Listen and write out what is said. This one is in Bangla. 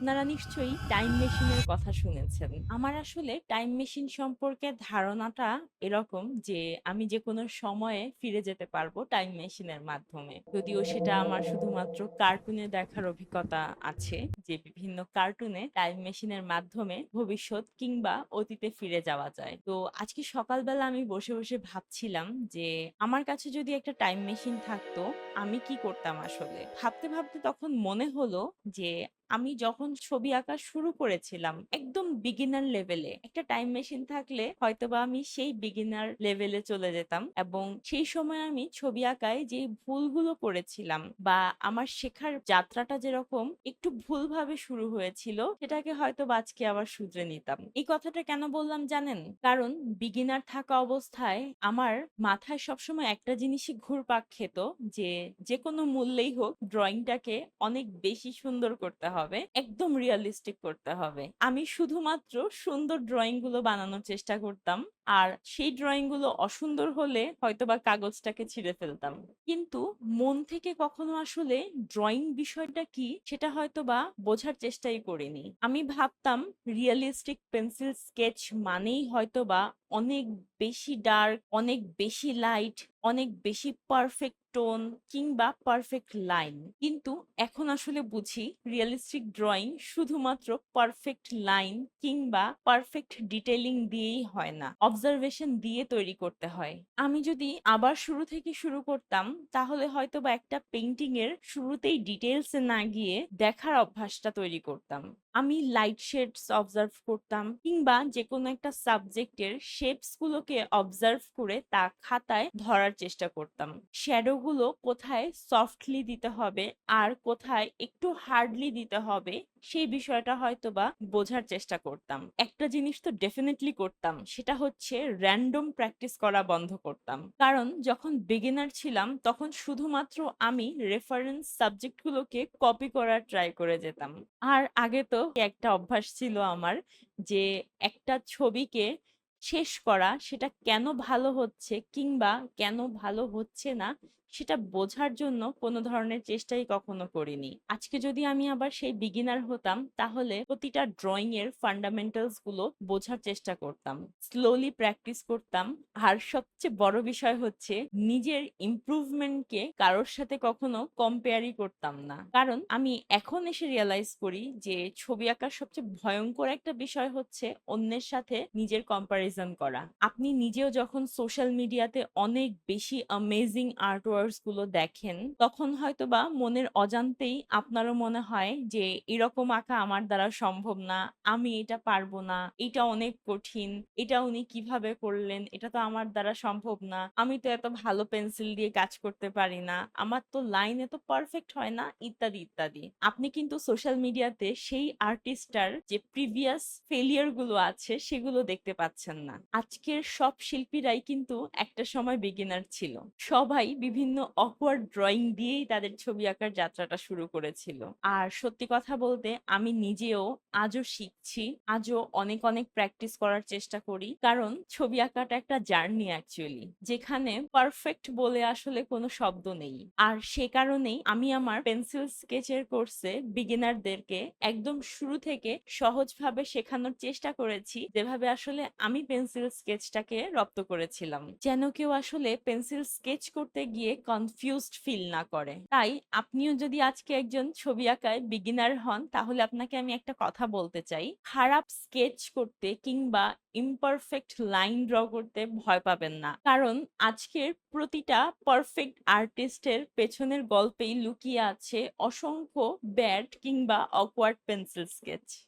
আপনারা নিশ্চয়ই টাইম মেশিনের কথা শুনেছেন। আমার আসলে টাইম মেশিন সম্পর্কে ধারণাটা এরকম যে আমি যেকোনো সময়ে ফিরে যেতে পারবো টাইম মেশিনের মাধ্যমে। যদিও সেটা আমার শুধুমাত্র কার্টুনে দেখার অভিজ্ঞতা আছে যে বিভিন্ন কার্টুনে টাইম মেশিনের মাধ্যমে ভবিষ্যৎ কিংবা অতীতে ফিরে যাওয়া যায়। তো আজকে সকালবেলা আমি বসে, বসে ভাবছিলাম যে আমার কাছে যদি একটা টাইম মেশিন থাকতো আমি কি করতাম আসলে? ভাবতে, ভাবতে তখন মনে হলো যে আমি যখন ছবি আঁকা শুরু করেছিলাম একদম বিগিনার লেভেলে একটা টাইম মেশিন থাকলে হয়তোবা আমি সেই বিগিনার লেভেলে চলে যেতাম এবং সেই সময় আমি ছবি আঁকায় যে ভুলগুলো করেছিলাম বা আমার শেখার যাত্রাটা যেরকম একটু ভুলভাবে শুরু হয়েছিল সেটাকে হয়তো বা আজকে আবার শুধরে নিতাম। এই কথাটা কেন বললাম জানেন? কারণ বিগিনার থাকা অবস্থায় আমার মাথায় সবসময় একটা জিনিসই ঘুরপাক খেত যে যেকোনো মূল্যেই হোক ড্রয়িংটাকে অনেক বেশি সুন্দর করতে হবে, একদম রিয়ালিস্টিক করতে হবে। আমি শুধুমাত্র সুন্দর ড্রয়িং গুলো বানানোর চেষ্টা করতাম আর সেই ড্রয়িং গুলো অসুন্দর হলে হয়তোবা কাগজটাকে ছিঁড়ে ফেলতাম। কিন্তু মন থেকে কখনো আসলে ড্রয়িং বিষয়টা কি সেটা হয়তোবা বোঝার চেষ্টাই করিনি। আমি ভাবতাম রিয়েলিস্টিক পেন্সিল স্কেচ মানেই হয়তোবা অনেক বেশি ডার্ক, অনেক বেশি লাইট, অনেক বেশি পারফেক্ট টোন কিংবা পারফেক্ট লাইন। কিন্তু এখন আসলে বুঝি রিয়েলিস্টিক ড্রয়িং শুধুমাত্র পারফেক্ট লাইন কিংবা পারফেক্ট ডিটেইলিং দিয়েই হয় না, অবজারভেশন দিয়ে তৈরি করতে হয়। আমি যদি আবার শুরু থেকে শুরু করতাম তাহলে হয়তো বা একটা পেইন্টিং এর শুরুতেই ডিটেলস এ না গিয়ে দেখার অভ্যাসটা তৈরি করতাম। আমি লাইট শেডস অবজার্ভ করতাম কিংবা যে কোনো একটা সাবজেক্টের শেপস গুলোকে অবজার্ভ করে তা খাতায় ধরার চেষ্টা করতাম। শ্যাডো গুলো কোথায় সফটলি দিতে হবে আর কোথায় একটু হার্ডলি দিতে হবে সেই বিষয়টা হয়তোবা বোঝার চেষ্টা করতাম। একটা জিনিস তো ডেফিনেটলি করতাম, সেটা হচ্ছে র্যান্ডম প্র্যাকটিস করা বন্ধ করতাম। কারণ যখন বিগিনার ছিলাম তখন শুধুমাত্র আমি রেফারেন্স সাবজেক্টগুলোকে কপি করার ট্রাই করে যেতাম। আর আগে তো একটা অভ্যাস ছিল আমার যে একটা ছবিকে শেষ করা সেটা কেন ভালো হচ্ছে কিংবা কেন ভালো হচ্ছে না সেটা বোঝার জন্য কোনো ধরনের চেষ্টাই কখনো করিনি। আজকে যদি আমি আবার সেই বিগিনার হতাম তাহলে প্রতিটা ড্রয়িং এর ফান্ডামেন্টালস গুলো বোঝার চেষ্টা করতাম, স্লোলি প্র্যাকটিস করতাম। আর সবচেয়ে বড় বিষয় হচ্ছে নিজের ইমপ্রুভমেন্টকে কারোর সাথে কখনো কম্পেয়ারই করতাম না। কারণ আমি এখন এসে রিয়ালাইজ করি যে ছবি আঁকার সবচেয়ে ভয়ঙ্কর একটা বিষয় হচ্ছে অন্যের সাথে নিজের কম্পারিজন করা। আপনি নিজেও যখন সোশ্যাল মিডিয়াতে অনেক বেশি অ্যামেজিং আর্ট ওয়ার্কস গুলো দেখেন তখন হয়তোবা মনের অজান্তেই আপনারও মনে হয় যে এরকম আঁকা আমার দ্বারা সম্ভব না, আমি এটা পারবো না, এটা অনেক কঠিন, এটা উনি কিভাবে করলেন, এটা তো আমার দ্বারা সম্ভব না, আমি তো এত ভালো পেন্সিল দিয়ে কাজ করতে পারি না, আমার তো লাইন এত পারফেক্ট হয় না, ইত্যাদি ইত্যাদি। আপনি কিন্তু সোশ্যাল মিডিয়াতে সেই আর্টিস্টটার যে প্রিভিয়াস ফেলিয়ার গুলো আছে সেগুলো দেখতে পাচ্ছেন না। আজকের সব শিল্পীরাই কিন্তু একটা সময় বিগিনার ছিল। সবাই বিভিন্ন অকওয়ার্ড ড্রয়িং দিয়েই তাদের ছবি আঁকার যাত্রাটা শুরু করেছিল। আর সত্যি কথা বলতে আমি নিজেও আজও শিখছি, আজও অনেক অনেক প্র্যাকটিস করার চেষ্টা করি। কারণ ছবি আঁকাটা একটা জার্নি অ্যাকচুয়ালি, যেখানে পারফেক্ট বলে আসলে কোনো শব্দ নেই। আর সে কারণেই আমি আমার পেন্সিল স্কেচের কোর্সে বিগিনারদেরকে একদম শুরু থেকে সহজভাবে শেখানোর চেষ্টা করেছি, যেভাবে আসলে আমি পেন্সিল স্কেচটাকে রপ্ত করেছিলাম, যেন কেউ আসলে পেন্সিল স্কেচ করতে গিয়ে কনফিউজড ফিল না করে। তাই আপনিও যদি আজকে একজন ছবি আঁকায় বিগিনার হন তাহলে আপনাকে আমি একটা কথা বলতে চাই, খারাপ স্কেচ করতে কিংবা ইমপারফেক্ট লাইন ড্র করতে ভয় পাবেন না। কারণ আজকের প্রতিটা পারফেক্ট আর্টিস্টের পেছনের গল্পেই লুকিয়ে আছে অসংখ্য ব্যাড কিংবা অকওয়ার্ড পেন্সিল স্কেচ।